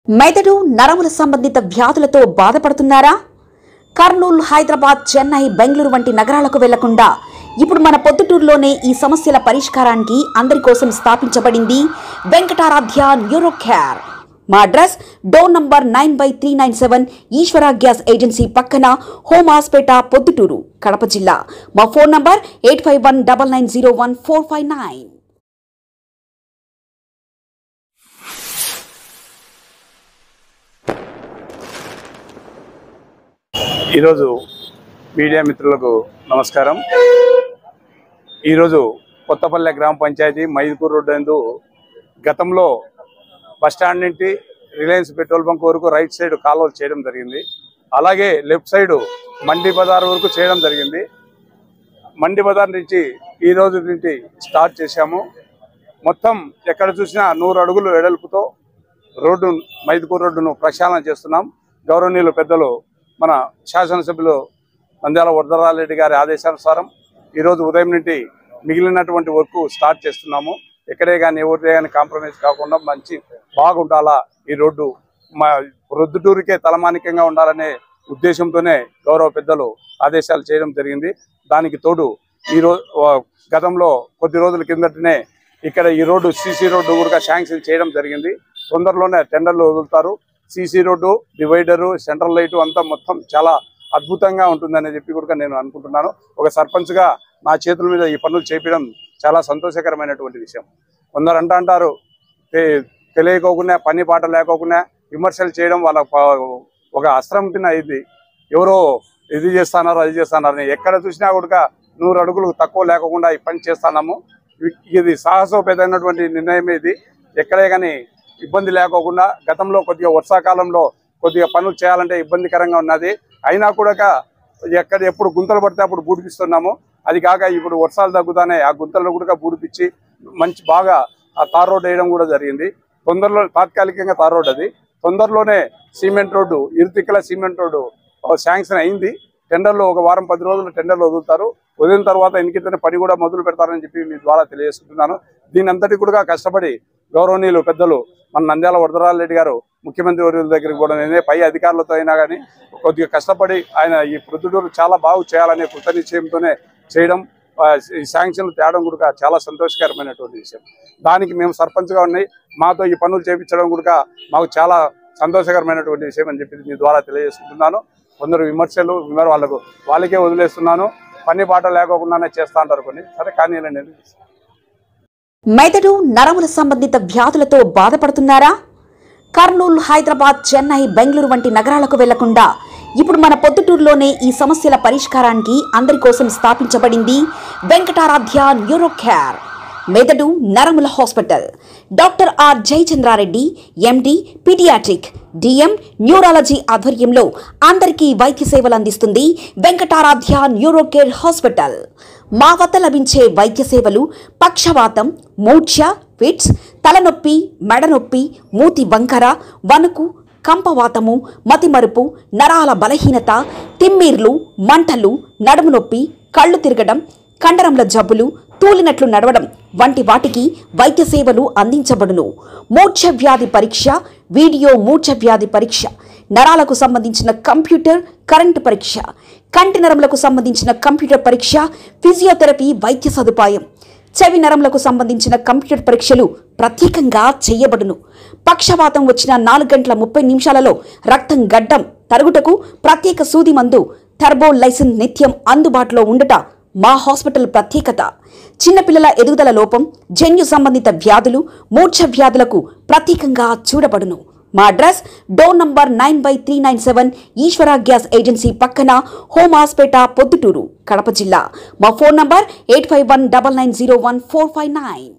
మెదడు నరముల సంబంధిత వ్యాధులతో బాధపడుతున్నారా? కర్నూలు, హైదరాబాద్, చెన్నై, బెంగళూరు వంటి నగరాలకు వెళ్లకుండా ఇప్పుడు మన పొద్దుటూరులోనే ఈ సమస్యల పరిష్కారానికి అందరి కోసం స్థాపించబడింది వెంకటారాధ్య న్యూరో కేర్. మా అడ్రస్ డోర్ నంబర్ 9/397 ఈశ్వర గ్యాస్ ఏజెన్సీ పక్కన, హోమాస్పేట, పొద్దుటూరు, కడప జిల్లా. మా ఫోన్ నంబర్ 8519901459. ఈరోజు మీడియా మిత్రులకు నమస్కారం. ఈరోజు కొత్తపల్లె గ్రామ పంచాయతీ మైదుకూరు రోడ్డు నందు గతంలో బస్టాండ్ నుండి రిలయన్స్ పెట్రోల్ బంక్ వరకు రైట్ సైడ్ కాలువలు చేయడం జరిగింది. అలాగే లెఫ్ట్ సైడ్ మండి బజార్ వరకు చేయడం జరిగింది. మండి బజార్ నుంచి ఈ రోజు నుంచి స్టార్ట్ చేశాము. మొత్తం ఎక్కడ చూసినా 100 అడుగులు వెడల్పుతో రోడ్డు మైదుకూరు రోడ్డును ప్రక్షాళన చేస్తున్నాం. గౌరవనీయులు పెద్దలు మన శాసనసభ్యులు నంద్యాల వరదరాజరెడ్డి గారి ఆదేశానుసారం ఈరోజు ఉదయం నుండి మిగిలినటువంటి వర్క్ స్టార్ట్ చేస్తున్నాము. ఎక్కడే కానీ ఎవరిదే కానీ కాంప్రమైజ్ కాకుండా మంచి బాగుండాలా, ఈ రోడ్డు మా ప్రొద్దుటూరుకే తలమానికంగా ఉండాలనే ఉద్దేశంతోనే గౌరవ పెద్దలు ఆదేశాలు చేయడం జరిగింది. దానికి తోడు ఈరోజు గతంలో కొద్ది రోజుల కిందటనే ఇక్కడ ఈ రోడ్డు సీసీ రోడ్డు కూడా శాంక్షన్ చేయడం జరిగింది. తొందరలోనే టెండర్లు వదులుతారు. CC road, divider, central light అంతా మొత్తం చాలా అద్భుతంగా ఉంటుందని చెప్పి కూడా నేను అనుకుంటున్నాను. ఒక సర్పంచ్గా నా చేతుల మీద ఈ పనులు చేపించడం చాలా సంతోషకరమైనటువంటి విషయం. కొందరు అంటారు తెలియకోకుండా, పని పాట లేకోకుండా విమర్శలు చేయడం వాళ్ళ ఒక అస్త్రం తిన్న ఇది. ఎవరో ఇది చేస్తున్నారు, అది చేస్తున్నారు. ఎక్కడ చూసినా కూడా 100 అడుగులు తక్కువ లేకుండా ఈ పని చేస్తున్నాము. ఇది సాహసోపేతమైనటువంటి నిర్ణయం. ఇది ఎక్కడే కానీ ఇబ్బంది లేకోకుండా, గతంలో కొద్దిగా వర్షాకాలంలో కొద్దిగా పనులు చేయాలంటే ఇబ్బందికరంగా ఉన్నది. అయినా కూడా ఎప్పుడు గుంతలు పడితే అప్పుడు బూడిపిస్తున్నాము. అది కాక ఇప్పుడు వర్షాలు తగ్గుతానే ఆ గుంతలను కూడా బూడిపించి మంచి బాగా ఆ తార్ రోడ్డు వేయడం కూడా జరిగింది. తొందరలో తాత్కాలికంగా తార్ రోడ్డు, అది తొందరలోనే సిమెంట్ రోడ్డు, ఇరుతిక్కల సిమెంట్ రోడ్డు శాంక్షన్ అయింది. టెండర్లు ఒక వారం 10 రోజులు టెండర్లు వదులుతారు. వదిలిన తర్వాత ఎన్నికైతే పని కూడా మొదలు పెడతారని చెప్పి మీ ద్వారా తెలియజేస్తున్నాను. దీని అంతటి కూడా కష్టపడి గౌరవనీయులు పెద్దలు మన నంద్యాల వరదరాజరెడ్డి గారు ముఖ్యమంత్రి వర్యుల దగ్గరికి కూడా నేనే పై అధికారులతో అయినా కానీ కొద్దిగా కష్టపడి ఆయన ఈ ప్రొద్దుటూరు చాలా బాగు చేయాలనే కృత నిశ్చయంతోనే చేయడం, ఈ శాంక్షన్లు తేవడం కూడా చాలా సంతోషకరమైనటువంటి విషయం. దానికి మేము సర్పంచ్గా ఉన్నాయి, మాతో ఈ పనులు చేయించడం కూడా మాకు చాలా సంతోషకరమైనటువంటి విషయం అని చెప్పి మీ ద్వారా తెలియజేసుకుంటున్నాను. కొందరు విమర్శలు వాళ్ళకే వదిలేస్తున్నాను. పని పాట లేకోకుండానే చేస్తా అంటారు కొన్ని. సరే కానీ నేను మెదడు నరముల సంబంధిత వ్యాధులతో బాధపడుతున్నారా? కర్నూలు, హైదరాబాద్, చెన్నై, బెంగళూరు వంటి నగరాలకు వెళ్లకుండా ఇప్పుడు మన పొద్దుటూరులోనే ఈ సమస్యల పరిష్కారానికి అందరి కోసం స్థాపించబడింది వెంకటారాధ్య న్యూరో కేర్. మెదడు నరముల hospital. Doctor R Jayachandrareddy, MD, pediatric, DM, neurology ఆధ్వర్యంలో అందరికీ వైద్య సేవలు అందిస్తుంది వెంకటారాధ్య న్యూరో కేర్ హాస్పిటల్. మా వద్ద లభించే వైద్య సేవలు పక్షవాతం, మూర్ఛ, ఫిట్స్, తలనొప్పి, మెడనొప్పి, మూతి వంకర, వణుకు, కంపవాతము, మతిమరుపు, నరాల బలహీనత, తిమ్మిర్లు, మంటలు, నడుము నొప్పి, కళ్ళు తిరగడం, కండరంల జబ్బులు, తూలినట్లు నడవడం వంటి వాటికి వైద్య సేవలు అందించబడును. మూర్ఛ వ్యాధి పరీక్ష, వీడియో మూర్ఛ వ్యాధి పరీక్ష, నరాలకు సంబంధించిన కంప్యూటర్ కరెంటు పరీక్ష, కంటి నరములకు సంబంధించిన కంప్యూటర్ పరీక్ష, ఫిజియోథెరపీ వైద్య సదుపాయం, చెవి నరములకు సంబంధించిన కంప్యూటర్ పరీక్షలు ప్రత్యేకంగా చేయబడును. పక్షవాతం వచ్చిన 4 గంటల 30 నిమిషాలలో రక్తం గడ్డం తరుగుటకు ప్రత్యేక సూది మందు థర్బోలైసిన్ నిత్యం అందుబాటులో ఉండట మా హాస్పిటల్ ప్రత్యేకత. చిన్నపిల్లల ఎదుగుదల లోపం, జన్యు సంబంధిత వ్యాధులు, మూర్ఛ వ్యాధులకు ప్రత్యేకంగా చూడబడును. మా అడ్రస్ డోర్ నంబర్ 9/397 ఈశ్వర గ్యాస్ ఏజెన్సీ పక్కన, హోమాస్పేట, పొద్దుటూరు, కడప జిల్లా. మా ఫోన్ నంబర్ 8519901459.